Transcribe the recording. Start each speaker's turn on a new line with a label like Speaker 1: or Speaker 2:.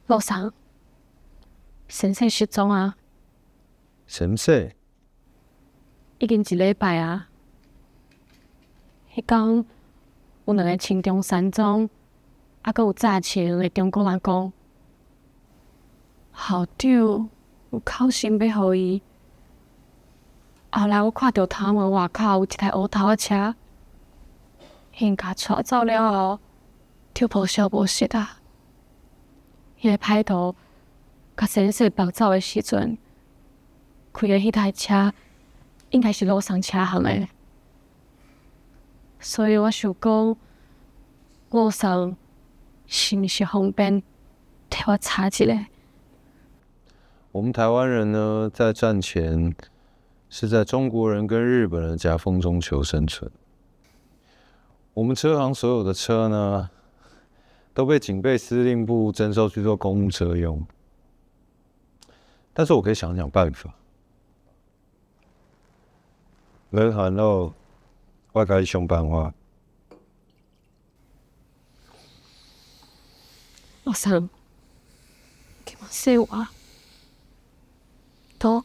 Speaker 1: 路上，先生失踪啊！
Speaker 2: 先生，
Speaker 1: 已经1礼拜啊。迄天有2个穿中山装，还佫有早起的中国人讲，校长有考生要互伊。后来我看到头毛外口有一台乌头仔车，因甲带走了后，就无消无息啊。迄个歹徒甲先生绑走的时阵，开的迄台车应该是路上车行的，所以我想讲，路上是毋是方便替我查一下？
Speaker 2: 我们台湾人呢，在战前是在中国人跟日本人的夹缝中求生存。我们车行所有的车呢，都被警备司令部征收去做公务车用。但是我可以想想办法。人寒了，我该想办法。
Speaker 1: 路上，给我说话，都